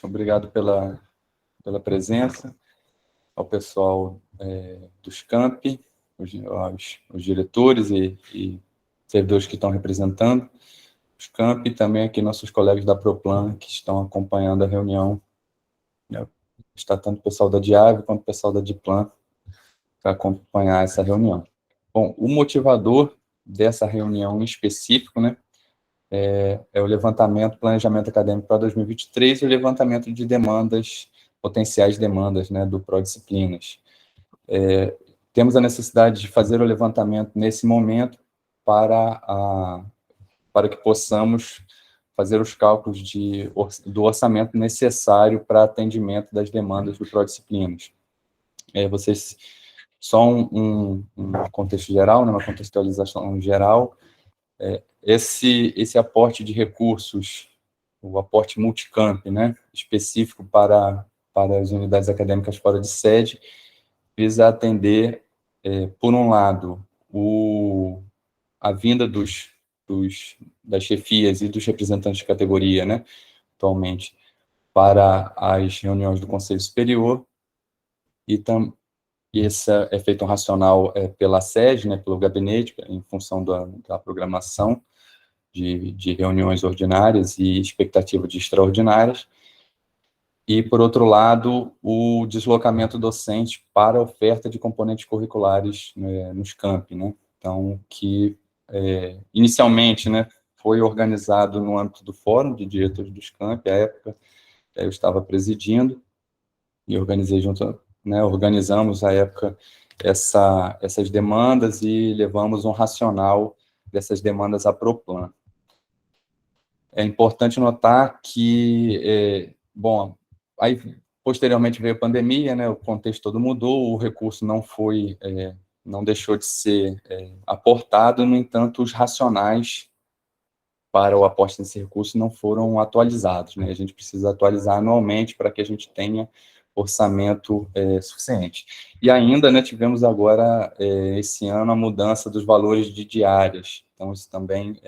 obrigado pela presença, ao pessoal dos campi, os diretores e servidores que estão representando os campi, e também aqui nossos colegas da Proplan que estão acompanhando a reunião, né? Está tanto o pessoal da Diave quanto o pessoal da Diplan para acompanhar essa reunião. Bom, o motivador dessa reunião em específico, né, é o levantamento, planejamento acadêmico para 2023 e o levantamento de demandas, potenciais demandas, né, do Prodisciplinas. Temos a necessidade de fazer o levantamento nesse momento para que possamos fazer os cálculos do orçamento necessário para atendimento das demandas do Prodisciplinas. Vocês, só um contexto geral, né, uma contextualização geral, esse aporte de recursos, o aporte multicamp, né, específico para as unidades acadêmicas fora de sede, visa atender, por um lado, a vinda das chefias e dos representantes de categoria, né, atualmente, para as reuniões do Conselho Superior, e esse é feito um racional pela sede, né, pelo gabinete, em função da programação de reuniões ordinárias e expectativa de extraordinárias, e, por outro lado, o deslocamento docente para a oferta de componentes curriculares, né, nos campi, né? Então, que inicialmente, né, foi organizado no âmbito do Fórum de Diretores dos Campi, à época eu estava presidindo, e organizei junto, né, organizamos, à época, essas demandas e levamos um racional dessas demandas à Proplan. É importante notar que, bom, aí posteriormente veio a pandemia, né, o contexto todo mudou, o recurso não deixou de ser aportado, no entanto, os racionais para o aporte nesse recurso não foram atualizados, né, a gente precisa atualizar anualmente para que a gente tenha orçamento suficiente. E ainda, né, tivemos agora, esse ano, a mudança dos valores de diárias, então isso também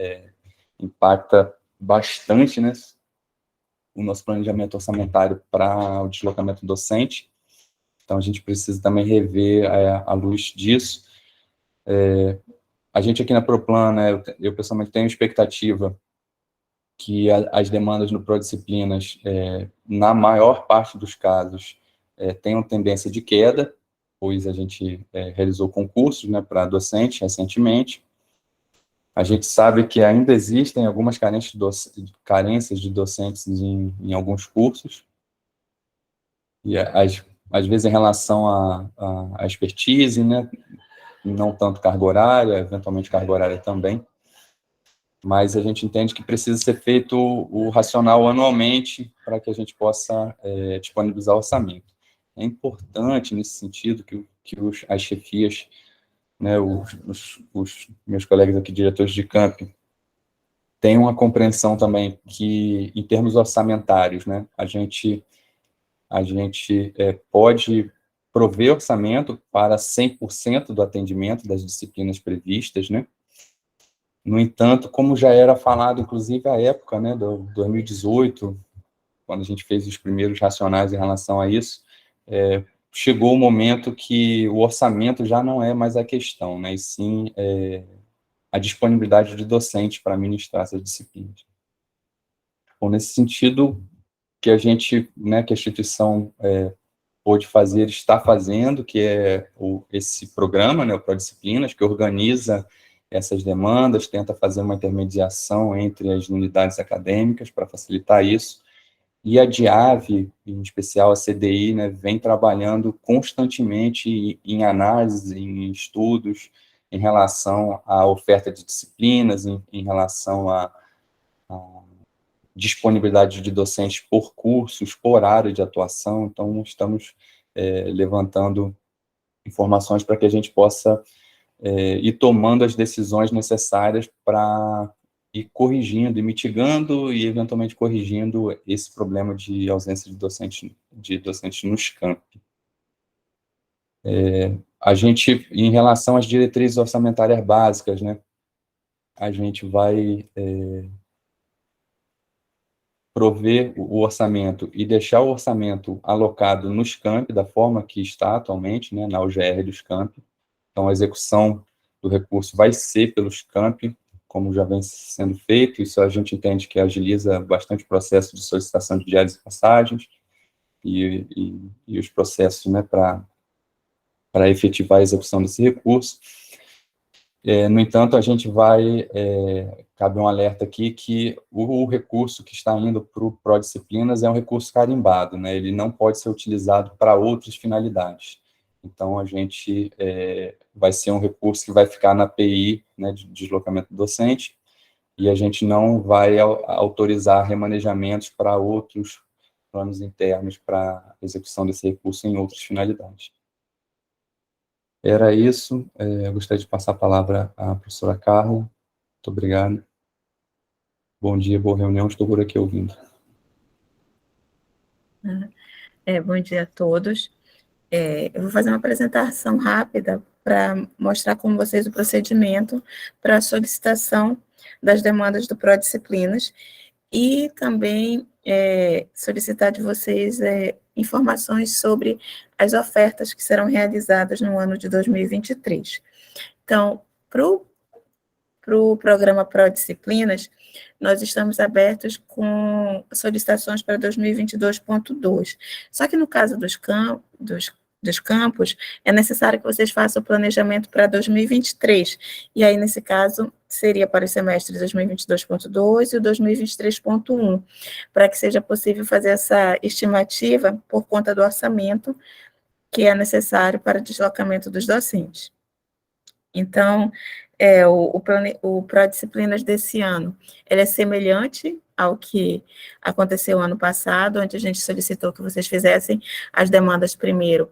impacta bastante, né, o nosso planejamento orçamentário para o deslocamento docente, então a gente precisa também rever à luz disso. A gente aqui na Proplan, né, eu pessoalmente tenho expectativa que as demandas no Prodisciplinas, na maior parte dos casos, tenham tendência de queda, pois a gente realizou concursos, né, para docente recentemente. A gente sabe que ainda existem algumas carências de docentes em alguns cursos, e às vezes em relação à expertise, né, não tanto carga horária, eventualmente carga horária também, mas a gente entende que precisa ser feito o racional anualmente para que a gente possa disponibilizar o orçamento. É importante, nesse sentido, que as chefias, né, os meus colegas aqui, diretores de campi, tenham uma compreensão também que, em termos orçamentários, né, a gente pode prover orçamento para 100% do atendimento das disciplinas previstas, né? No entanto, como já era falado, inclusive, à época, né, do 2018, quando a gente fez os primeiros racionais em relação a isso, chegou o momento que o orçamento já não é mais a questão, né, e sim a disponibilidade de docentes para ministrar essas disciplinas. Bom, nesse sentido, que a gente, né, que a instituição pôde fazer, está fazendo, que é esse programa, né, o Prodisciplinas, que organiza essas demandas, tenta fazer uma intermediação entre as unidades acadêmicas para facilitar isso, e a DIAV, em especial a CDI, né, vem trabalhando constantemente em análises, em estudos, em relação à oferta de disciplinas, em relação à disponibilidade de docentes por cursos, por área de atuação. Então, estamos levantando informações para que a gente possa ir tomando as decisões necessárias para ir corrigindo, e mitigando e, eventualmente, corrigindo esse problema de ausência de docentes nos campi. A gente, em relação às diretrizes orçamentárias básicas, né, a gente vai prover o orçamento e deixar o orçamento alocado nos campi, da forma que está atualmente, né, na UGR dos campi. Então, a execução do recurso vai ser pelos campi, como já vem sendo feito. Isso a gente entende que agiliza bastante o processo de solicitação de diárias e passagens e os processos, né, para efetivar a execução desse recurso. No entanto, a gente vai, cabe um alerta aqui que o recurso que está indo para o Prodisciplinas é um recurso carimbado, né? Ele não pode ser utilizado para outras finalidades. Então, a gente vai ser um recurso que vai ficar na PI, né, de deslocamento docente, e a gente não vai autorizar remanejamentos para outros planos internos para execução desse recurso em outras finalidades. Era isso. Eu gostaria de passar a palavra à professora Carla. Muito obrigado. Bom dia, boa reunião. Estou por aqui ouvindo. Bom dia a todos. Eu vou fazer uma apresentação rápida para mostrar com vocês o procedimento para a solicitação das demandas do Prodisciplinas e também solicitar de vocês informações sobre as ofertas que serão realizadas no ano de 2023. Então, para o programa Prodisciplinas, nós estamos abertos com solicitações para 2022.2. Só que no caso dos campos, é necessário que vocês façam o planejamento para 2023. E aí, nesse caso, seria para o semestre 2022.2 e o 2023.1, para que seja possível fazer essa estimativa por conta do orçamento que é necessário para o deslocamento dos docentes. Então, o Prodisciplinas desse ano, ele é semelhante ao que aconteceu ano passado, onde a gente solicitou que vocês fizessem as demandas primeiro,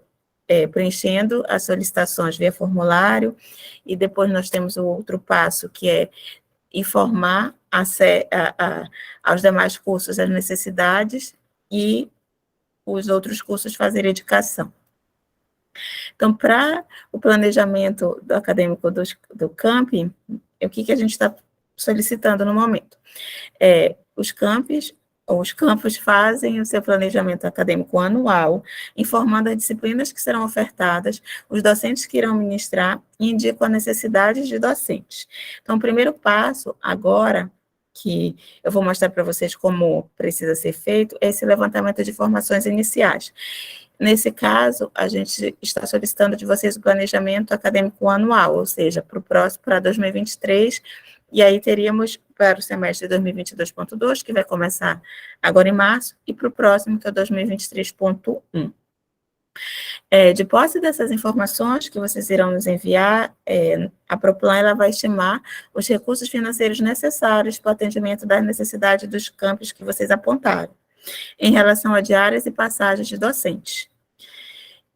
preenchendo as solicitações via formulário, e depois nós temos o outro passo, que é informar aos demais cursos as necessidades e os outros cursos fazerem indicação. Então, para o planejamento do acadêmico do campi, o que a gente está solicitando no momento? Os campos fazem o seu planejamento acadêmico anual, informando as disciplinas que serão ofertadas, os docentes que irão ministrar e indicam a necessidade de docentes. Então, o primeiro passo, agora, que eu vou mostrar para vocês como precisa ser feito, é esse levantamento de informações iniciais. Nesse caso, a gente está solicitando de vocês o planejamento acadêmico anual, ou seja, para o próximo, para 2023, e aí teríamos para o semestre 2022.2, que vai começar agora em março, e para o próximo, que é o 2023.1. De posse dessas informações que vocês irão nos enviar, a Proplan ela vai estimar os recursos financeiros necessários para o atendimento das necessidades dos campos que vocês apontaram, em relação a diárias e passagens de docentes.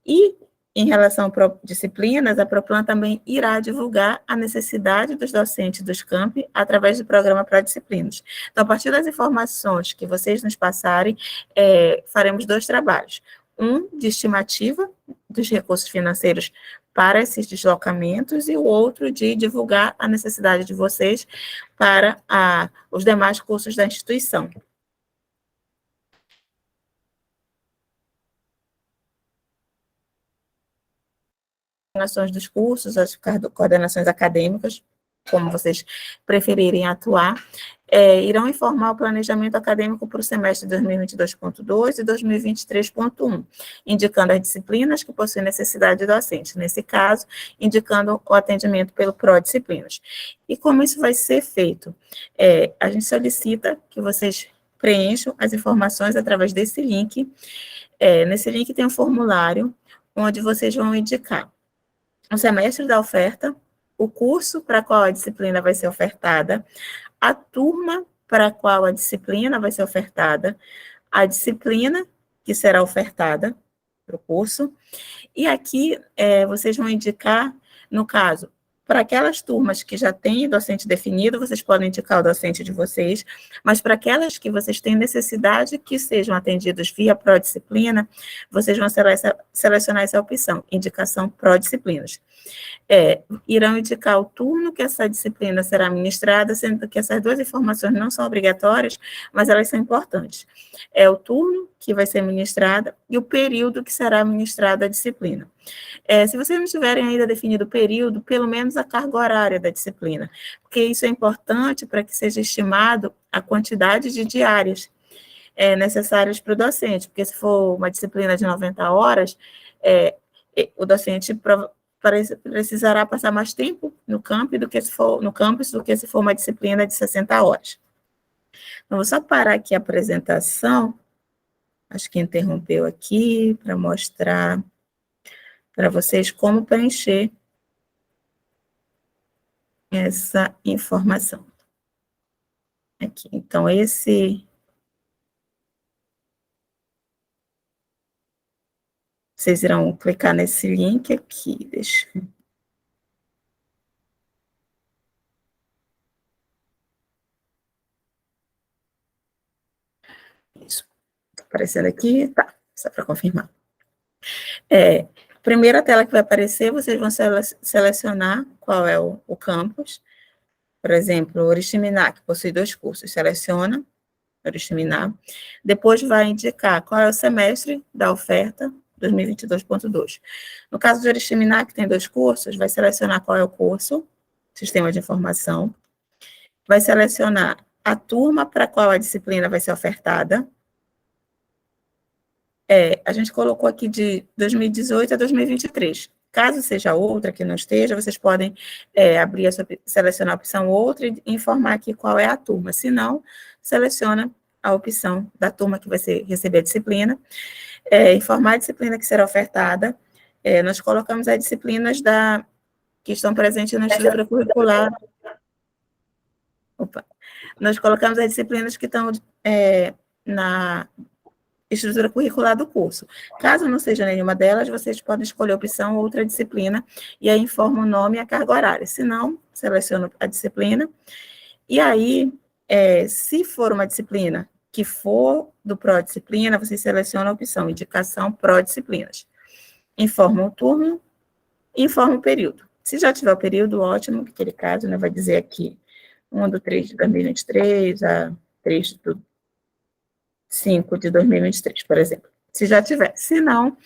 E, em relação a disciplinas, a Proplan também irá divulgar a necessidade dos docentes dos campi através do programa Prodisciplinas. Então, a partir das informações que vocês nos passarem, faremos 2 trabalhos. Um de estimativa dos recursos financeiros para esses deslocamentos e o outro de divulgar a necessidade de vocês para os demais cursos da instituição. Coordenações dos cursos, as coordenações acadêmicas, como vocês preferirem atuar, irão informar o planejamento acadêmico para o semestre 2022.2 e 2023.1, indicando as disciplinas que possuem necessidade de docente, nesse caso, indicando o atendimento pelo Prodisciplinas. E como isso vai ser feito? A gente solicita que vocês preencham as informações através desse link. Nesse link tem um formulário, onde vocês vão indicar o semestre da oferta, o curso para qual a disciplina vai ser ofertada, a turma para a qual a disciplina vai ser ofertada, a disciplina que será ofertada para o curso, e aqui vocês vão indicar, no caso, para aquelas turmas que já têm docente definido, vocês podem indicar o docente de vocês, mas para aquelas que vocês têm necessidade que sejam atendidos via pró-disciplina, vocês vão selecionar essa opção, indicação pró-disciplinas. Irão indicar o turno que essa disciplina será ministrada, sendo que essas duas informações não são obrigatórias, mas elas são importantes. É o turno que vai ser ministrada e o período que será ministrada a disciplina. Se vocês não tiverem ainda definido o período, pelo menos a carga horária da disciplina, porque isso é importante para que seja estimado a quantidade de diárias necessárias para o docente, porque se for uma disciplina de 90 horas, o docente precisará passar mais tempo no campus do que se for uma disciplina de 60 horas. Então, vou só parar aqui a apresentação, acho que interrompeu aqui, para mostrar para vocês como preencher essa informação. Aqui, então, vocês irão clicar nesse link aqui, deixa eu... Isso. Está aparecendo aqui? Tá, só para confirmar. Primeira tela que vai aparecer, vocês vão selecionar qual é o campus. Por exemplo, Oriximiná, que possui 2 cursos. Seleciona Oriximiná. Depois vai indicar qual é o semestre da oferta 2022.2. No caso de Oriximiná, que tem 2 cursos, vai selecionar qual é o curso, Sistema de Informação. Vai selecionar a turma para qual a disciplina vai ser ofertada. A gente colocou aqui de 2018 a 2023. Caso seja outra que não esteja, vocês podem selecionar a opção outra e informar aqui qual é a turma. Se não, seleciona a opção da turma que vai receber a disciplina. Informar a disciplina que será ofertada. Nós colocamos as disciplinas que estão presentes na estrutura curricular. Nós colocamos as disciplinas que estão na estrutura curricular do curso. Caso não seja nenhuma delas, vocês podem escolher a opção outra disciplina, e aí informa o nome e a carga horária. Se não, seleciona a disciplina, e aí, se for uma disciplina que for do pró-disciplina, vocês selecionam a opção indicação pró-disciplinas. Informa o turno, informa o período. Se já tiver o período, ótimo, naquele caso, né, vai dizer aqui 1/3 de 2023 a 3 do 5 de 2023, por exemplo. Se já tiver. Se não,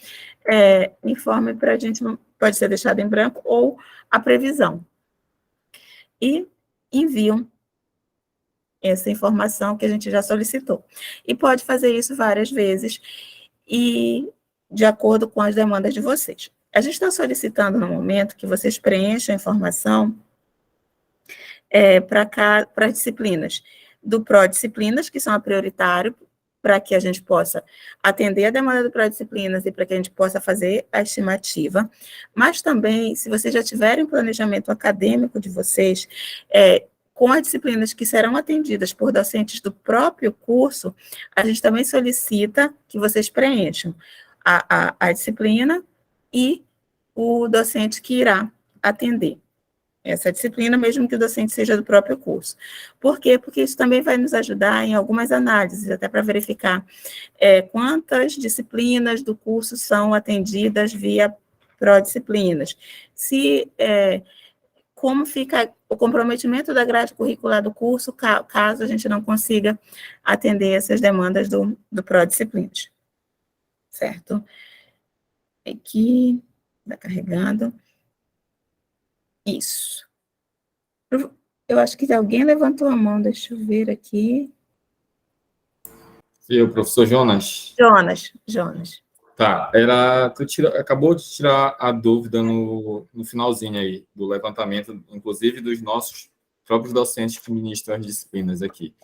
informe para a gente, pode ser deixado em branco, ou a previsão. E enviam essa informação que a gente já solicitou. E pode fazer isso várias vezes, e de acordo com as demandas de vocês. A gente está solicitando no momento que vocês preencham a informação para as disciplinas do pró-disciplinas, que são a prioritário, para que a gente possa atender a demanda do pró-disciplinas e para que a gente possa fazer a estimativa, mas também, se vocês já tiverem planejamento acadêmico de vocês, com as disciplinas que serão atendidas por docentes do próprio curso, a gente também solicita que vocês preencham a disciplina e o docente que irá atender essa disciplina, mesmo que o docente seja do próprio curso. Por quê? Porque isso também vai nos ajudar em algumas análises, até para verificar quantas disciplinas do curso são atendidas via pró-disciplinas. Como fica o comprometimento da grade curricular do curso, caso a gente não consiga atender essas demandas do pró-disciplinas. Certo? Aqui, está carregando. Isso. Eu acho que alguém levantou a mão, deixa eu ver aqui. Eu, professor Jonas. Jonas. Tá, acabou de tirar a dúvida no finalzinho aí, do levantamento, inclusive dos nossos próprios docentes que ministram as disciplinas aqui.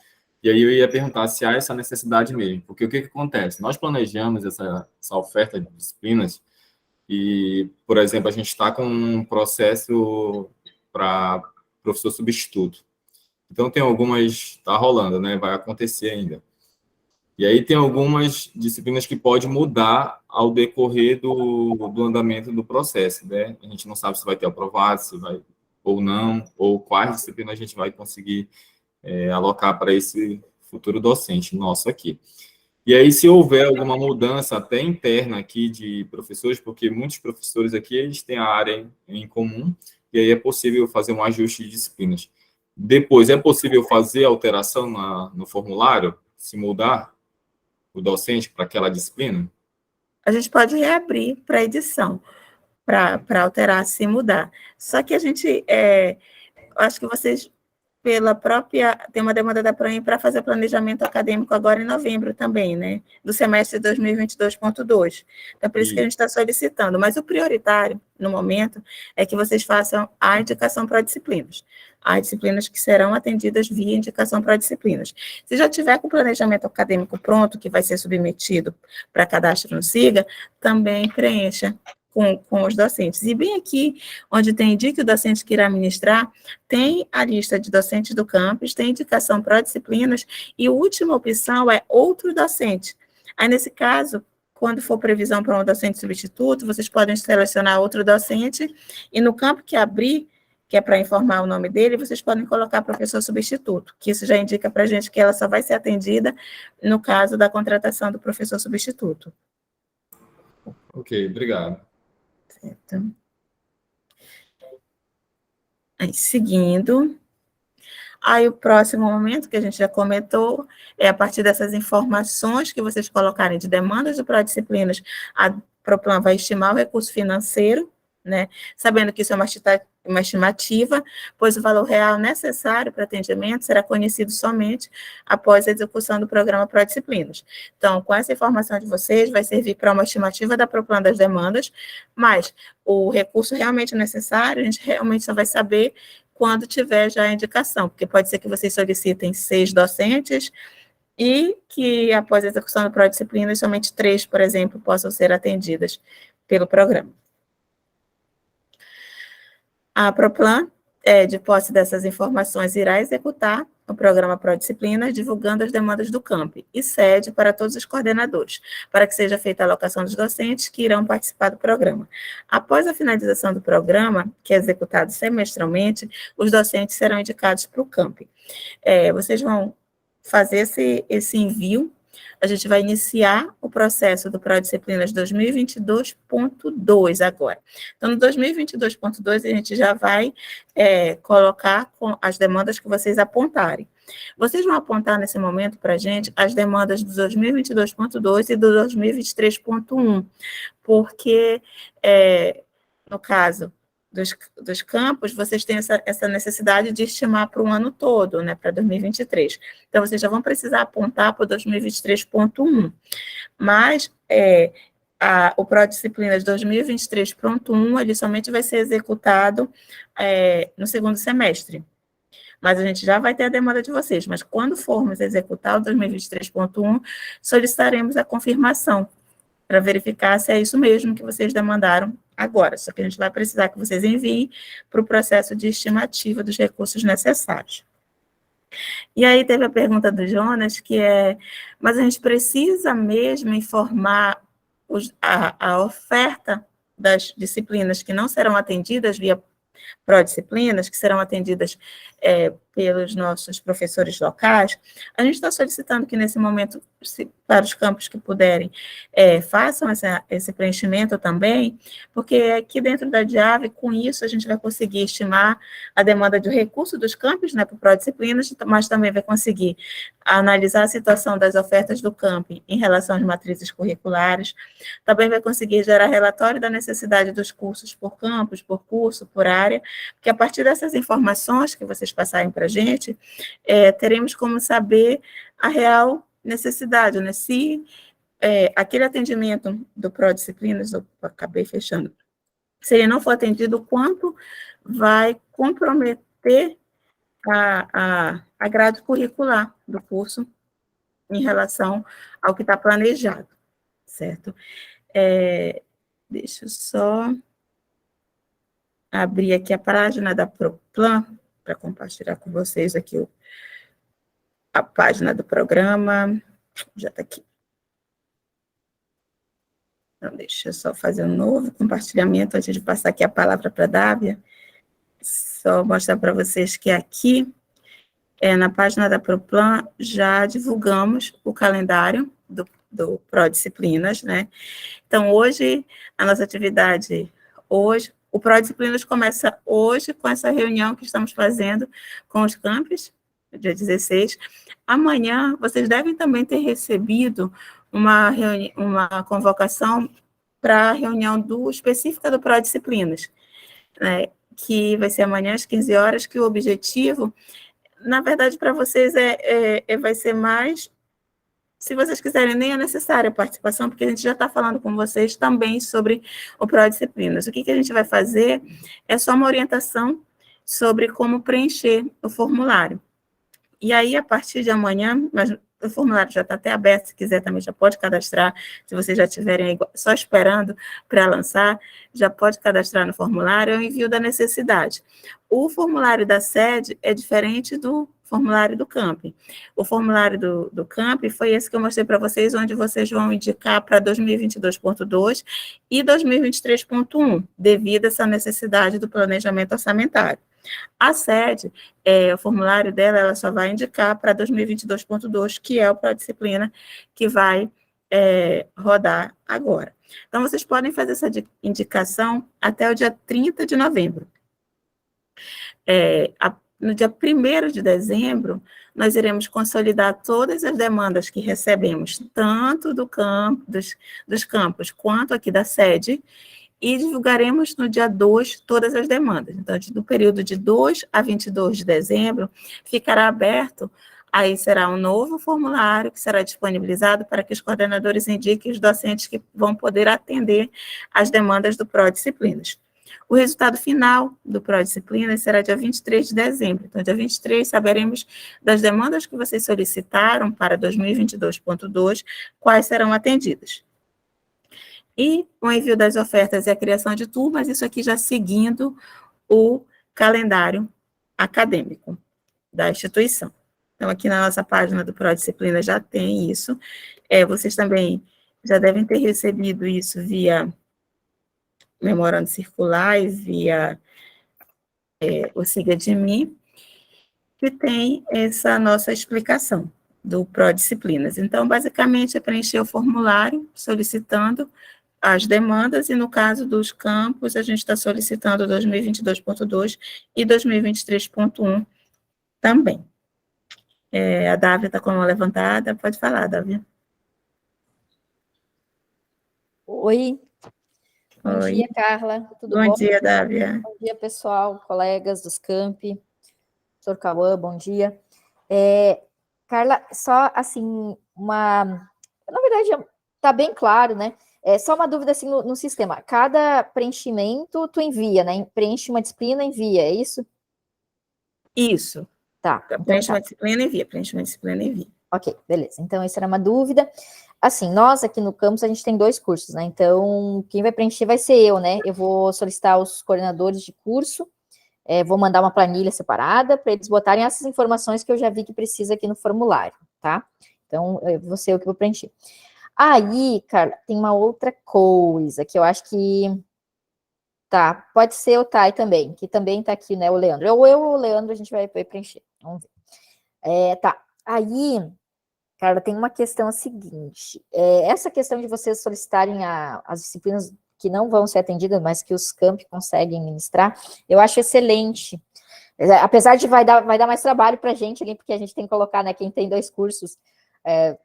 E aí eu ia perguntar se há essa necessidade mesmo, porque o que acontece? Nós planejamos essa oferta de disciplinas e, por exemplo, a gente está com um processo para professor substituto. Então, tem algumas, está rolando, né? Vai acontecer ainda. E aí tem algumas disciplinas que podem mudar ao decorrer do andamento do processo, né? A gente não sabe se vai ter aprovado, se vai ou não, ou quais disciplinas a gente vai conseguir alocar para esse futuro docente nosso aqui. E aí, se houver alguma mudança até interna aqui de professores, porque muitos professores aqui, eles têm a área em comum, e aí é possível fazer um ajuste de disciplinas. Depois, é possível fazer alteração no formulário, se mudar o docente para aquela disciplina? A gente pode reabrir para edição, para alterar, se mudar. Só que a gente, acho que vocês, pela própria, tem uma demanda da PROEM para fazer planejamento acadêmico agora em novembro também, né? Do semestre 2022.2. Então, por isso que a gente está solicitando. Mas o prioritário, no momento, é que vocês façam a indicação para disciplinas. As disciplinas que serão atendidas via indicação para disciplinas. Se já tiver com o planejamento acadêmico pronto, que vai ser submetido para cadastro no SIGA, também preencha com os docentes. E bem aqui, onde tem indique o docente que irá ministrar, tem a lista de docentes do campus, tem indicação para disciplinas, e a última opção é outro docente. Aí, nesse caso, quando for previsão para um docente substituto, vocês podem selecionar outro docente, e no campo que abrir, que é para informar o nome dele, vocês podem colocar professor substituto, que isso já indica para a gente que ela só vai ser atendida no caso da contratação do professor substituto. Ok, obrigado. Certo. Aí, seguindo, aí o próximo momento, que a gente já comentou, é a partir dessas informações que vocês colocarem de demandas de pró-disciplinas, a Proplan vai estimar o recurso financeiro, né, sabendo que isso é uma estimativa, pois o valor real necessário para atendimento será conhecido somente após a execução do programa pró-disciplinas. Então, com essa informação de vocês, vai servir para uma estimativa da Proplan das demandas, mas o recurso realmente necessário, a gente realmente só vai saber quando tiver já a indicação, porque pode ser que vocês solicitem 6 docentes e que, após a execução do pró-disciplinas, somente 3, por exemplo, possam ser atendidas pelo programa. A Proplan, de posse dessas informações, irá executar o programa pró-disciplinas, divulgando as demandas do campi, e cede para todos os coordenadores, para que seja feita a alocação dos docentes que irão participar do programa. Após a finalização do programa, que é executado semestralmente, os docentes serão indicados para o campi. Vocês vão fazer esse envio. A gente vai iniciar o processo do pró-disciplinas 2022.2 agora. Então, no 2022.2, a gente já vai colocar com as demandas que vocês apontarem. Vocês vão apontar nesse momento para a gente as demandas do 2022.2 e do 2023.1, porque, no caso dos campos, vocês têm essa necessidade de estimar para o ano todo, né, para 2023. Então, vocês já vão precisar apontar para o 2023.1. Mas o pró-disciplinas 2023.1, ele somente vai ser executado no segundo semestre. Mas a gente já vai ter a demanda de vocês. Mas quando formos executar o 2023.1, solicitaremos a confirmação, para verificar se é isso mesmo que vocês demandaram agora. Só que a gente vai precisar que vocês enviem para o processo de estimativa dos recursos necessários. E aí teve a pergunta do Jonas, que mas a gente precisa mesmo informar a oferta das disciplinas que não serão atendidas via pró-disciplinas, que serão atendidas pelos nossos professores locais. A gente está solicitando que, nesse momento, para os campos que puderem, façam esse preenchimento também, porque aqui dentro da DIAV, com isso, a gente vai conseguir estimar a demanda de recurso dos campos, né, para pró-disciplinas, mas também vai conseguir analisar a situação das ofertas do campo em relação às matrizes curriculares, também vai conseguir gerar relatório da necessidade dos cursos por campus, por curso, por área, porque a partir dessas informações que vocês passarem para a gente, teremos como saber a real necessidade, né? Se aquele atendimento do pró-disciplinas, eu acabei fechando, se ele não for atendido, o quanto vai comprometer a grade curricular do curso em relação ao que está planejado, certo? Deixa eu só abrir aqui a página da Proplan, para compartilhar com vocês aqui a página do programa. Já está aqui. Então, deixa eu só fazer um novo compartilhamento antes de passar aqui a palavra para a Dávia. só mostrar para vocês que aqui, na página da Proplan, já divulgamos o calendário do Prodisciplinas, né? Então, hoje, a nossa atividade, o Prodisciplinas começa hoje com essa reunião que estamos fazendo com os campos, dia 16. Amanhã, vocês devem também ter recebido uma convocação para a reunião específica do Prodisciplinas, né? Que vai ser amanhã às 15 horas, que o objetivo, na verdade, para vocês vai ser mais, se vocês quiserem, nem é necessária a participação, porque a gente já está falando com vocês também sobre o Prodisciplinas. O que a gente vai fazer é só uma orientação sobre como preencher o formulário. E aí, a partir de amanhã, mas o formulário já está até aberto, se quiser também já pode cadastrar, se vocês já estiverem aí só esperando para lançar, já pode cadastrar no formulário, é o envio da necessidade. O formulário da sede é diferente do formulário do CAMP. O formulário do CAMP foi esse que eu mostrei para vocês, onde vocês vão indicar para 2022.2 e 2023.1, devido a essa necessidade do planejamento orçamentário. A sede, o formulário dela, ela só vai indicar para 2022.2, que é o Prodisciplina que vai rodar agora. Então, vocês podem fazer essa indicação até o dia 30 de novembro. No dia 1º de dezembro, nós iremos consolidar todas as demandas que recebemos, tanto dos campos quanto aqui da sede, e divulgaremos no dia 2 todas as demandas. Então, do período de 2 a 22 de dezembro, ficará aberto, aí será um novo formulário que será disponibilizado para que os coordenadores indiquem os docentes que vão poder atender as demandas do Prodisciplinas. O resultado final do Prodisciplinas será dia 23 de dezembro. Então, dia 23, saberemos das demandas que vocês solicitaram para 2022.2, quais serão atendidas. E o envio das ofertas e a criação de turmas, isso aqui já seguindo o calendário acadêmico da instituição. Então, aqui na nossa página do Prodisciplina já tem isso. Vocês também já devem ter recebido isso via memorando circular e via o Siga de Mim, que tem essa nossa explicação do Prodisciplinas. Então, basicamente, é preencher o formulário solicitando as demandas, e no caso dos campos, a gente está solicitando 2022.2 e 2023.1 também. A Dávia está com a mão levantada, pode falar, Dávia. Oi. Bom dia, Carla, tudo bom? Bom dia, Dávia. Bom dia, pessoal, colegas dos campi, professor Cauã, bom dia. Carla, só assim, na verdade, está bem claro, né? Só uma dúvida assim no sistema. Cada preenchimento tu envia, né? Preenche uma disciplina, envia, é isso? Isso. Tá. Preenche uma disciplina, envia. Preenche uma disciplina, envia. Ok, beleza. Então, essa era uma dúvida. Assim, nós aqui no campus, a gente tem 2 cursos, né? Então, quem vai preencher vai ser eu, né? Eu vou solicitar os coordenadores de curso, vou mandar uma planilha separada para eles botarem essas informações que eu já vi que precisa aqui no formulário, tá? Então, eu vou ser eu que vou preencher. Aí, Carla, tem uma outra coisa que eu acho que... Tá, pode ser o Thay também, que também tá aqui, né, o Leandro. Eu ou o Leandro, a gente vai preencher. Vamos ver. Tá, aí, Carla, tem uma questão seguinte. Essa questão de vocês solicitarem as disciplinas que não vão ser atendidas, mas que os campi conseguem ministrar, eu acho excelente. Apesar de vai dar mais trabalho para a gente ali, porque a gente tem que colocar, né, quem tem 2 cursos,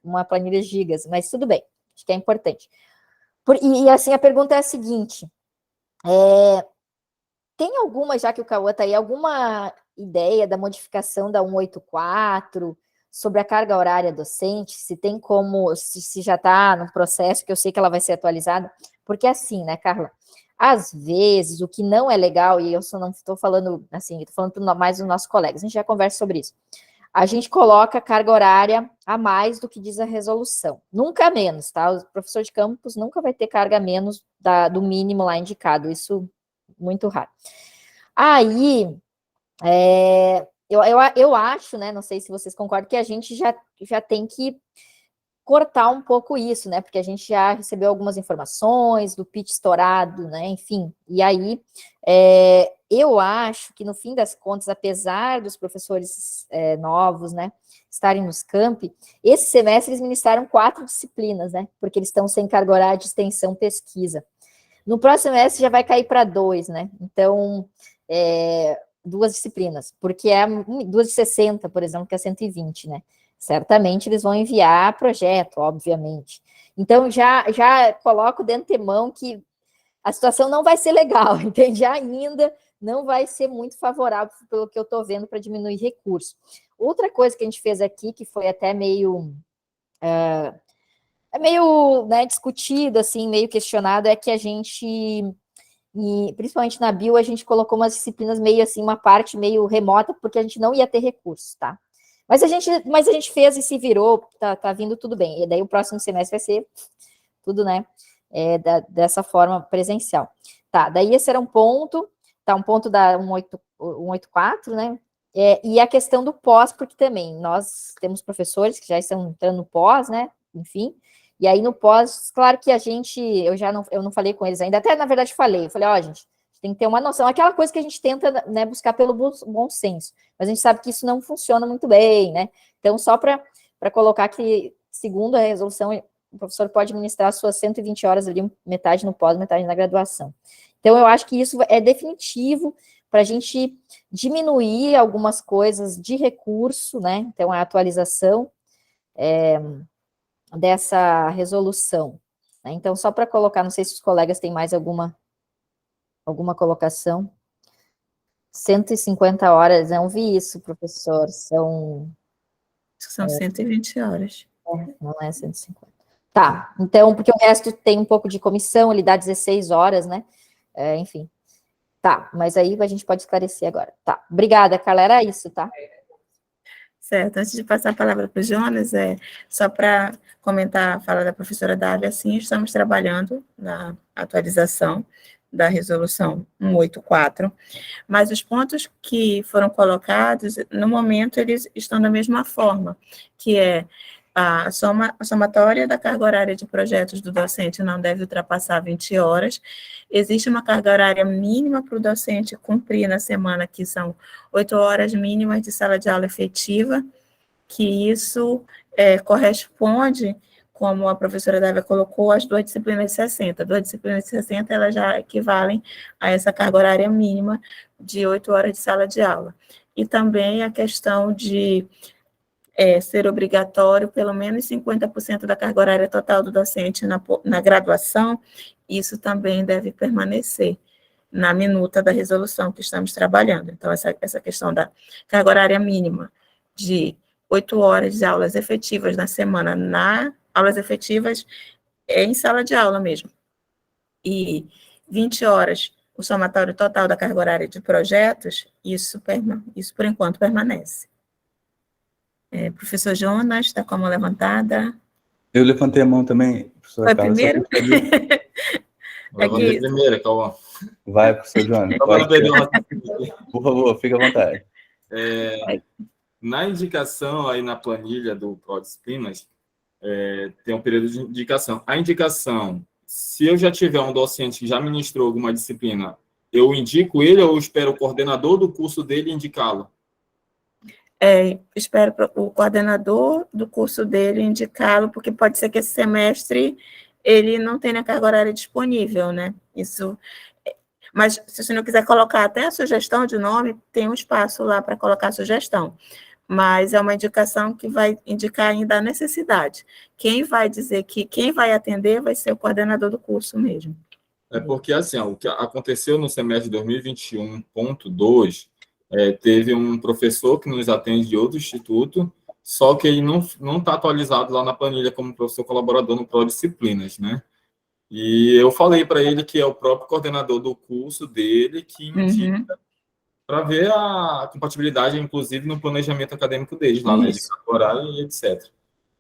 uma planilha gigas, mas tudo bem, acho que é importante. E assim, a pergunta é a seguinte, tem alguma, já que o Cauã está aí, alguma ideia da modificação da 184 sobre a carga horária docente, se tem como, se já está no processo, que eu sei que ela vai ser atualizada, porque assim, né, Carla, às vezes, o que não é legal, e eu só não estou falando assim, estou falando mais dos nossos colegas, a gente já conversa sobre isso, a gente coloca carga horária a mais do que diz a resolução. Nunca menos, tá? O professor de campus nunca vai ter carga menos do mínimo lá indicado. Isso, muito raro. Aí, eu acho, né? Não sei se vocês concordam, que a gente já tem que cortar um pouco isso, né? Porque a gente já recebeu algumas informações do pitch estourado, né? Enfim, e aí... eu acho que, no fim das contas, apesar dos professores novos, né, estarem nos campi, esse semestre eles ministraram 4 disciplinas, né, porque eles estão sem carga horária de extensão pesquisa. No próximo semestre já vai cair para 2, né, então, 2 disciplinas, porque 2 de 60, por exemplo, que é 120, né, certamente eles vão enviar projeto, obviamente. Então, já coloco de antemão que a situação não vai ser legal, entende? Ainda não vai ser muito favorável, pelo que eu estou vendo, para diminuir recurso. Outra coisa que a gente fez aqui, que foi até meio né, discutido, assim, meio questionado, é que a gente, principalmente na bio, a gente colocou umas disciplinas meio assim, uma parte meio remota, porque a gente não ia ter recurso, tá? Mas a gente fez e se virou, tá vindo tudo bem. E daí o próximo semestre vai ser tudo, né? Dessa forma presencial. Tá, daí esse era um ponto, tá, um ponto da 184, né? E a questão do pós, porque também nós temos professores que já estão entrando no pós, né? Enfim, e aí no pós, claro que eu não falei com eles ainda, até na verdade falei, ó, gente, tem que ter uma noção, aquela coisa que a gente tenta, né, buscar pelo bom senso, mas a gente sabe que isso não funciona muito bem, né? Então, só para colocar que, segundo a resolução, o professor pode ministrar suas 120 horas ali, metade no pós, metade na graduação. Então, eu acho que isso é definitivo para a gente diminuir algumas coisas de recurso, né? Então, a atualização dessa resolução. Né? Então, só para colocar, não sei se os colegas têm mais alguma colocação. 150 horas, não vi isso, professor, são 120 horas. Não é 150. Tá, então, porque o resto tem um pouco de comissão, ele dá 16 horas, né? Enfim. Tá, mas aí a gente pode esclarecer agora. Tá, obrigada, Carla, era isso, tá? Certo, antes de passar a palavra para o Jonas, só para comentar a fala da professora Dávia, sim, estamos trabalhando na atualização da resolução 184, mas os pontos que foram colocados, no momento, eles estão da mesma forma, que é a somatória da carga horária de projetos do docente não deve ultrapassar 20 horas. Existe uma carga horária mínima para o docente cumprir na semana, que são 8 horas mínimas de sala de aula efetiva, que isso corresponde, como a professora Dávia colocou, às 2 disciplinas de 60. 2 disciplinas de 60, elas já equivalem a essa carga horária mínima de 8 horas de sala de aula. E também a questão de ser obrigatório pelo menos 50% da carga horária total do docente na graduação, isso também deve permanecer na minuta da resolução que estamos trabalhando. Então, essa questão da carga horária mínima de 8 horas de aulas efetivas na semana, aulas efetivas em sala de aula mesmo, e 20 horas o somatório total da carga horária de projetos, isso por enquanto permanece. Professor Jonas, está com a mão levantada. Eu levantei a mão também, professor Foi Carla. primeiro? Levantei primeiro, calma. Vai, professor Jonas. Por favor, fique à vontade. Na indicação, aí na planilha do ProDisciplinas, tem um período de indicação. A indicação, se eu já tiver um docente que já ministrou alguma disciplina, eu indico ele ou eu espero o coordenador do curso dele indicá-lo? Espero o coordenador do curso dele indicá-lo, porque pode ser que esse semestre ele não tenha carga horária disponível, né? Mas se o senhor quiser colocar até a sugestão de nome, tem um espaço lá para colocar a sugestão. Mas é uma indicação que vai indicar ainda a necessidade. Quem vai dizer que quem vai atender vai ser o coordenador do curso mesmo. Porque, assim, o que aconteceu no semestre de 2021.2, teve um professor que nos atende de outro instituto, só que ele não está atualizado lá na planilha como professor colaborador no ProDisciplinas, né? E eu falei para ele que é o próprio coordenador do curso dele que indica para ver a compatibilidade, inclusive, no planejamento acadêmico deles, lá, né, de horário e etc.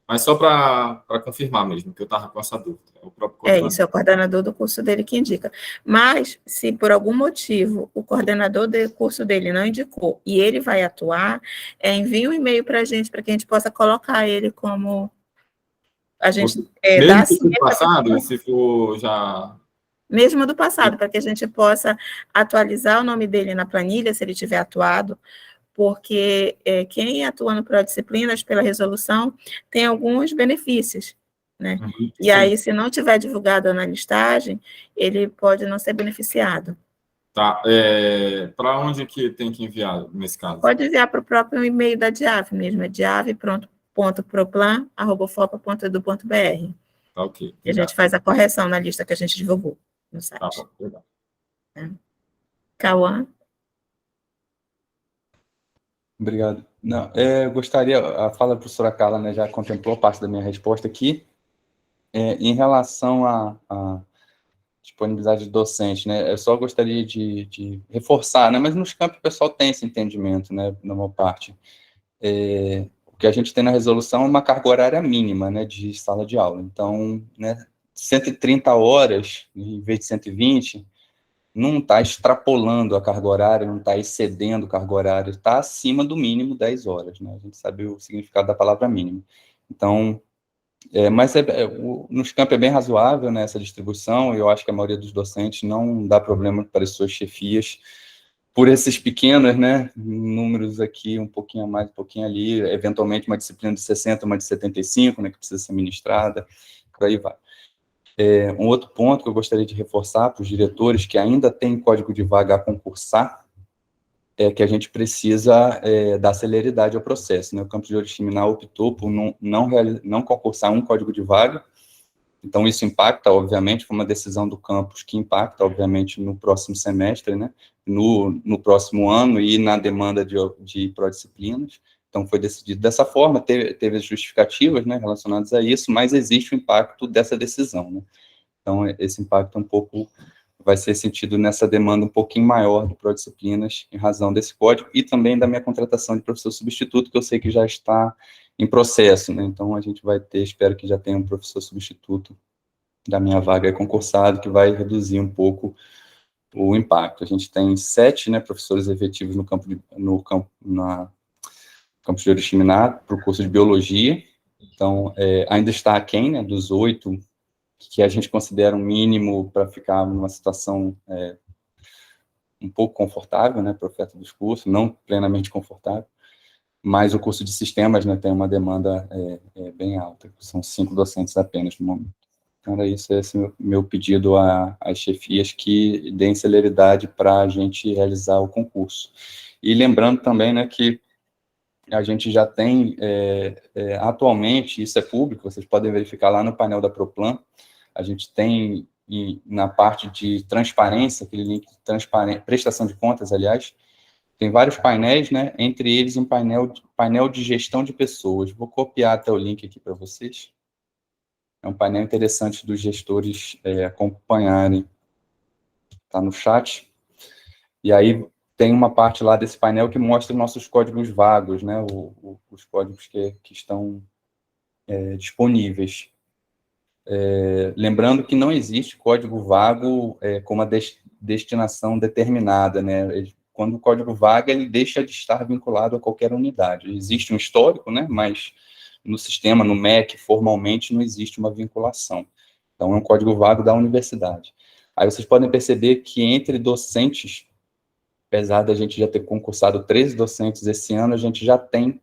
Mas só para confirmar mesmo, que eu estava com essa dúvida. É o próprio coordenador. Isso, é o coordenador do curso dele que indica. Mas, se por algum motivo o coordenador do curso dele não indicou e ele vai atuar, envie um e-mail para a gente, para que a gente possa colocar ele como... A gente mesmo que for passado, se for já mesmo do passado, para que a gente possa atualizar o nome dele na planilha, se ele tiver atuado, porque quem atua no Prodisciplinas pela resolução tem alguns benefícios, né? E aí, se não tiver divulgado na listagem, ele pode não ser beneficiado. Tá. Para onde que tem que enviar, nesse caso? Pode enviar para o próprio e-mail da DIAV mesmo, é diave.proplan@ufop.edu.br. Tá, ok. E a gente faz a correção na lista que a gente divulgou no site. Tá bom, legal. Cauã? Obrigado. Não, eu gostaria, a fala da professora Carla, né, já contemplou parte da minha resposta aqui. Em relação à disponibilidade de docente, né, eu só gostaria de reforçar, né, mas nos campos o pessoal tem esse entendimento, né, na maior parte. O que a gente tem na resolução é uma carga horária mínima, né, de sala de aula. Então, né, 130 horas, em vez de 120, não está extrapolando a carga horária, não está excedendo a carga horária, está acima do mínimo 10 horas, né? A gente sabe o significado da palavra mínimo. Então, mas nos campos é bem razoável, né, essa distribuição, e eu acho que a maioria dos docentes não dá problema para as suas chefias, por esses pequenos, né, números aqui, um pouquinho a mais, um pouquinho ali, eventualmente uma disciplina de 60, uma de 75, né, que precisa ser ministrada, por aí vai. Um outro ponto que eu gostaria de reforçar para os diretores que ainda têm código de vaga a concursar é que a gente precisa dar celeridade ao processo, né? O campus de Oriximiná optou por não concursar um código de vaga, então isso impacta, obviamente, foi uma decisão do campus que impacta, obviamente, no próximo semestre, né? No próximo ano e na demanda de prodisciplinas. Então, foi decidido dessa forma, teve as justificativas, né, relacionadas a isso, mas existe o impacto dessa decisão, né? Então, esse impacto vai ser sentido nessa demanda um pouquinho maior de prodisciplinas, em razão desse código, e também da minha contratação de professor substituto, que eu sei que já está em processo, né? Então, a gente vai ter, espero que já tenha um professor substituto da minha vaga concursado, que vai reduzir um pouco o impacto. A gente tem 7, né, professores efetivos no campus de Oriximiná, para o curso de Biologia, então, ainda está aquém, né, dos 8, que a gente considera um mínimo para ficar numa situação um pouco confortável, né, para a oferta dos cursos, não plenamente confortável, mas o curso de Sistemas, né, tem uma demanda bem alta, são 5 docentes apenas no momento. Então, era isso, esse é meu pedido às chefias que deem celeridade para a gente realizar o concurso. E lembrando também, né, que a gente já tem, atualmente, isso é público, vocês podem verificar lá no painel da Proplan, a gente tem, na parte de transparência, aquele link de prestação de contas, aliás, tem vários painéis, né, entre eles um painel de gestão de pessoas. Vou copiar até o link aqui para vocês. É um painel interessante dos gestores acompanharem. Está no chat. E aí, tem uma parte lá desse painel que mostra nossos códigos vagos, né, os códigos que estão disponíveis. Lembrando que não existe código vago com uma destinação determinada, né, quando o código vago, ele deixa de estar vinculado a qualquer unidade. Existe um histórico, né, mas no sistema, no MEC, formalmente não existe uma vinculação. Então, é um código vago da universidade. Aí vocês podem perceber que entre docentes, apesar da gente já ter concursado 13 docentes esse ano, a gente já tem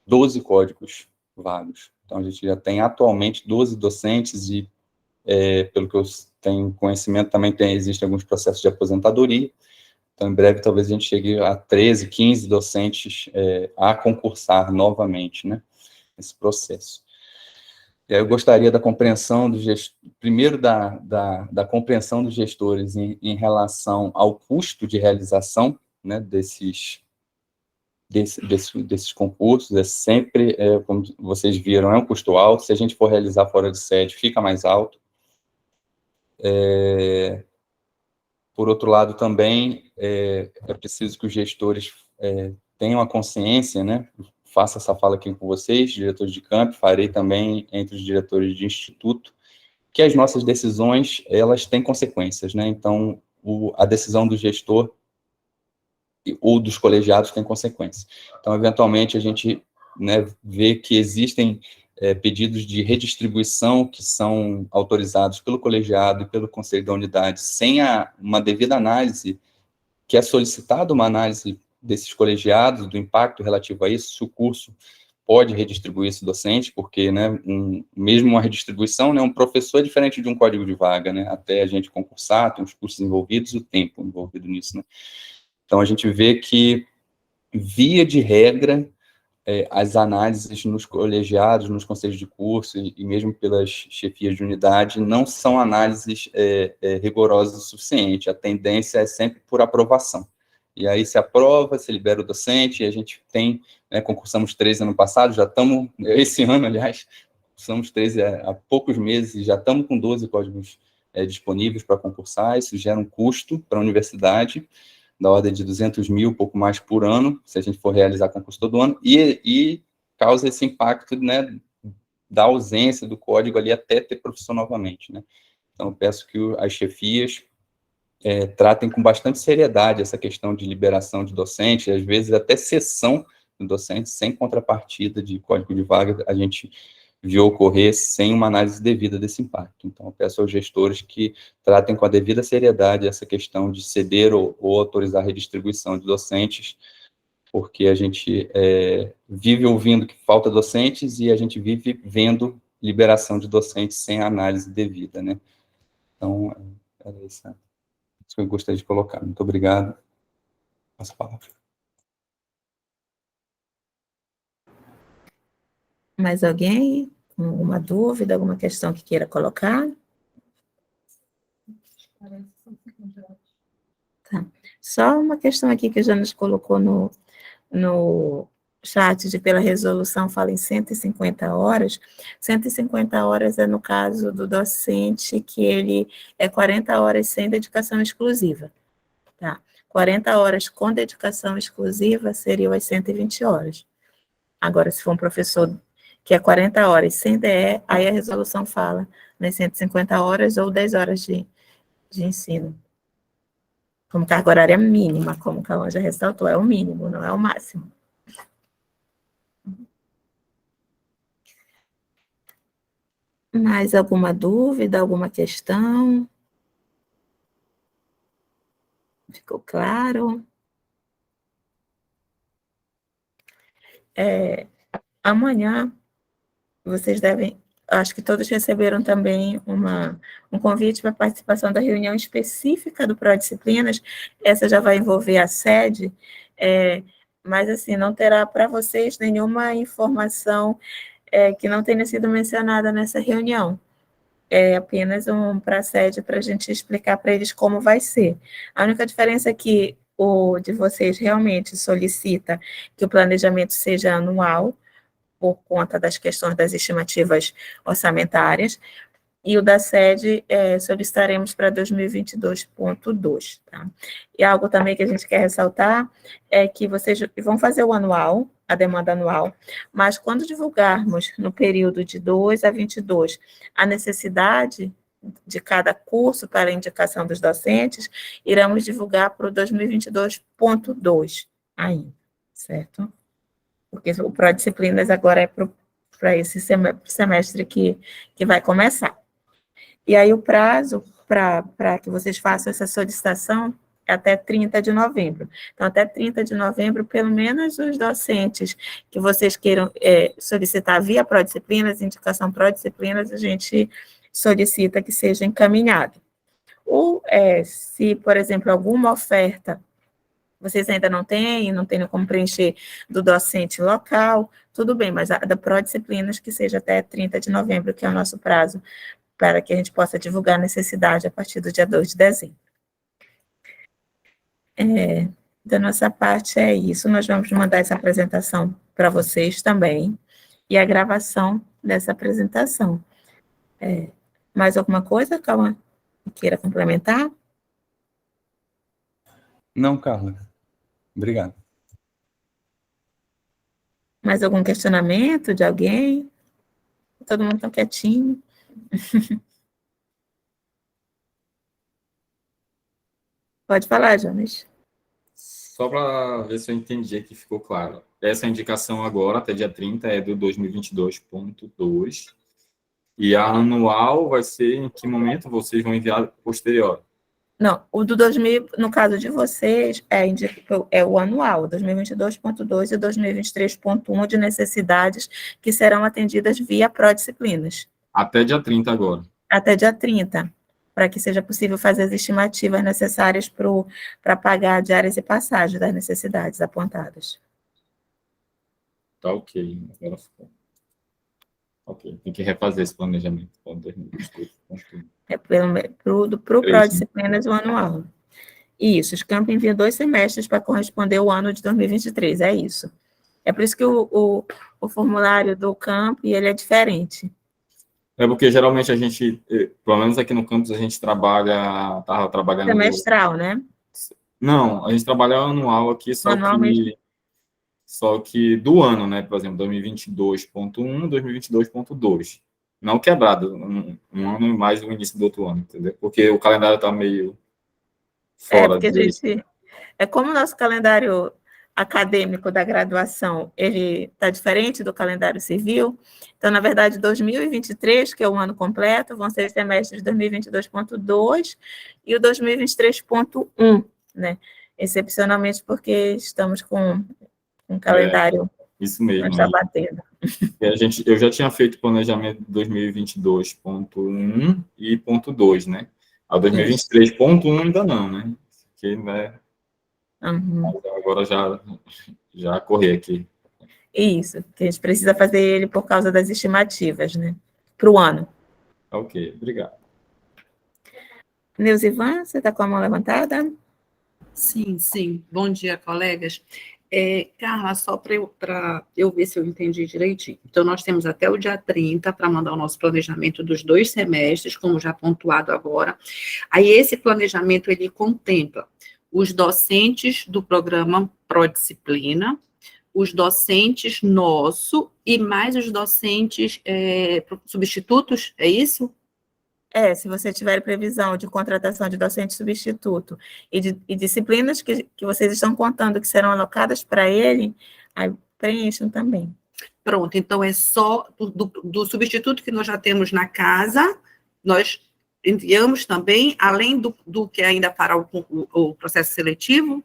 12 códigos vagos. Então, a gente já tem atualmente 12 docentes e, pelo que eu tenho conhecimento, também existem alguns processos de aposentadoria. Então, em breve, talvez a gente chegue a 13, 15 docentes a concursar novamente, né, nesse processo. E aí eu gostaria da compreensão do primeiro da compreensão dos gestores em relação ao custo de realização, né, desses concursos. É sempre, como vocês viram, é um custo alto. Se a gente for realizar fora de sede, fica mais alto. Por outro lado, também é preciso que os gestores tenham a consciência, né? Faço essa fala aqui com vocês, diretores de campo, farei também entre os diretores de instituto, que as nossas decisões, elas têm consequências, né? Então, a decisão do gestor ou dos colegiados tem consequências. Então, eventualmente, a gente, né, vê que existem pedidos de redistribuição que são autorizados pelo colegiado e pelo conselho da unidade sem uma devida análise, que é solicitada uma análise desses colegiados, do impacto relativo a isso, se o curso pode redistribuir esse docente, porque, né, mesmo uma redistribuição, né, um professor é diferente de um código de vaga, né, até a gente concursar, tem os custos envolvidos e o tempo envolvido nisso, né. Então, a gente vê que, via de regra, as análises nos colegiados, nos conselhos de curso e mesmo pelas chefias de unidade não são análises rigorosas o suficiente. A tendência é sempre por aprovação. E aí se aprova, se libera o docente, e a gente tem, né, concursamos 13 ano passado, já estamos, esse ano, aliás, concursamos 13 há poucos meses, já estamos com 12 códigos disponíveis para concursar, isso gera um custo para a universidade, da ordem de 200 mil, pouco mais por ano, se a gente for realizar concurso todo ano, e causa esse impacto, né, da ausência do código ali até ter profissão novamente, né. Então, eu peço que as chefias tratem com bastante seriedade essa questão de liberação de docente, às vezes até cessão do docente, sem contrapartida de código de vaga, a gente viu ocorrer sem uma análise devida desse impacto. Então, eu peço aos gestores que tratem com a devida seriedade essa questão de ceder ou autorizar a redistribuição de docentes, porque a gente vive ouvindo que falta docentes e a gente vive vendo liberação de docentes sem análise devida, né? Então, é isso que eu gostaria de colocar. Muito obrigado. Passo a palavra. Mais alguém? Com alguma dúvida, alguma questão que queira colocar? Tá. Só uma questão aqui que já nos colocou no chat de pela resolução fala em 150 horas. 150 horas é no caso do docente que ele é 40 horas sem dedicação exclusiva. Tá? 40 horas com dedicação exclusiva seriam as 120 horas. Agora, se for um professor que é 40 horas sem DE, aí a resolução fala nas 150 horas ou 10 horas de ensino. Como carga horária mínima, como o Cauã já ressaltou, é o mínimo, não é o máximo. Mais alguma dúvida, alguma questão? Ficou claro? Amanhã, vocês devem, acho que todos receberam também um convite para participação da reunião específica do Prodisciplinas, essa já vai envolver a sede, mas assim, não terá para vocês nenhuma informação que não tenha sido mencionada nessa reunião. É apenas para a sede, para a gente explicar para eles como vai ser. A única diferença é que o de vocês realmente solicita que o planejamento seja anual, por conta das questões das estimativas orçamentárias, e o da sede solicitaremos para 2022.2, tá? E algo também que a gente quer ressaltar é que vocês vão fazer o anual, a demanda anual, mas quando divulgarmos no período de 2 a 22 a necessidade de cada curso para a indicação dos docentes, iremos divulgar para o 2022.2 ainda, certo? Porque o Prodisciplinas agora é para esse semestre que vai começar. E aí o prazo para que vocês façam essa solicitação é até 30 de novembro. Então, até 30 de novembro, pelo menos os docentes que vocês queiram solicitar via Prodisciplinas, indicação Prodisciplinas, a gente solicita que seja encaminhado. Ou, se, por exemplo, alguma oferta vocês ainda não têm como preencher do docente local, tudo bem, mas a da Prodisciplinas que seja até 30 de novembro, que é o nosso prazo, para que a gente possa divulgar a necessidade a partir do dia 2 de dezembro. Da nossa parte é isso, nós vamos mandar essa apresentação para vocês também, e a gravação dessa apresentação. Mais alguma coisa, Cauã, queira complementar? Não, Carla. Obrigado. Mais algum questionamento de alguém? Todo mundo tão quietinho. Pode falar, Jonas. só para ver se eu entendi aqui, ficou claro. Essa indicação agora, até dia 30, é do 2022.2. E a anual vai ser em que momento vocês vão enviar posterior? Não, o do 2000, no caso de vocês, é o anual, 2022.2 e 2023.1 de necessidades que serão atendidas via Prodisciplinas. Até dia 30 agora. Até dia 30, para que seja possível fazer as estimativas necessárias para pagar diárias e passagens das necessidades apontadas. Tá ok. Agora ficou. Ok, tem que refazer esse planejamento para 2022. É para o Prodisciplinas o anual. Isso, os campos enviam 2 semestres para corresponder ao ano de 2023, é isso. É por isso que o formulário do campo ele é diferente. É porque geralmente a gente, pelo menos aqui no campus, a gente estava trabalhando... Semestral, né? Não, a gente trabalha anual aqui, só que do ano, né? Por exemplo, 2022.1, 2022.2. Não quebrado, um ano e mais o início do outro ano, entendeu? Porque o calendário está meio fora porque como o nosso calendário acadêmico da graduação, ele está diferente do calendário civil, então, na verdade, 2023, que é o ano completo, vão ser os semestres de 2022.2 e o 2023.1, né? Excepcionalmente porque estamos com um calendário isso mesmo, que está batendo. Eu já tinha feito planejamento de 2022.1 e .2, né? A 2023.1 ainda não, né? Que, né? Agora já corri aqui. Isso, que a gente precisa fazer ele por causa das estimativas, né? Para o ano. Ok, obrigado. Neuzivan, você está com a mão levantada? Sim, sim. Bom dia, colegas. Carla, só para eu ver se eu entendi direitinho. Então, nós temos até o dia 30 para mandar o nosso planejamento dos 2 semestres, como já pontuado agora. Aí, esse planejamento, ele contempla os docentes do programa Prodisciplina, os docentes nosso e mais os docentes substitutos, é isso? Se você tiver previsão de contratação de docente substituto e disciplinas que vocês estão contando que serão alocadas para ele, aí preencham também. Pronto, então é só do substituto que nós já temos na casa, nós enviamos também, além do que ainda fará o processo seletivo?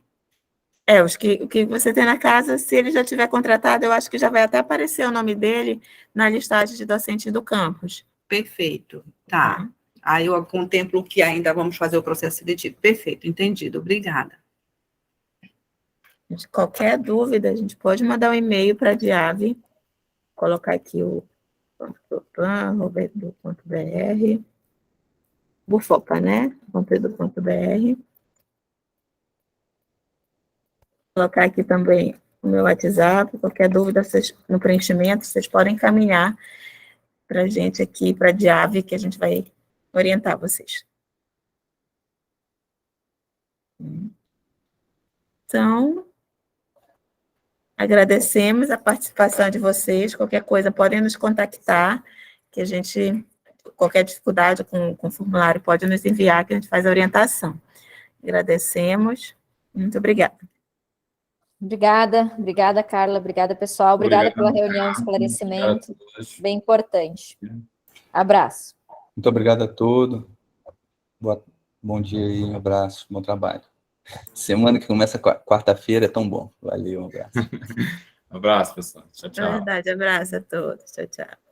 O que você tem na casa, se ele já tiver contratado, eu acho que já vai até aparecer o nome dele na listagem de docentes do campus. Perfeito, tá. Aí eu contemplo que ainda vamos fazer o processo seletivo. Perfeito, entendido, obrigada. Qualquer dúvida, a gente pode mandar um e-mail para a Diave, colocar aqui o roberto.br, bufoca, né? .edu.br. Colocar aqui também o meu WhatsApp, qualquer dúvida no preenchimento, vocês podem encaminhar para a gente aqui, para a Diave, que a gente vai orientar vocês. Então, agradecemos a participação de vocês. Qualquer coisa, podem nos contactar, que a gente, qualquer dificuldade com o formulário, pode nos enviar, que a gente faz a orientação. Agradecemos. Muito obrigada. Obrigada, Carla. Obrigada, pessoal. Obrigada pela reunião de esclarecimento. Bem importante. Abraço. Muito obrigado a todos. Bom dia aí, um abraço, bom trabalho. Semana que começa quarta-feira é tão bom. Valeu, um abraço. Um abraço, pessoal. Tchau, tchau. É verdade, abraço a todos. Tchau, tchau.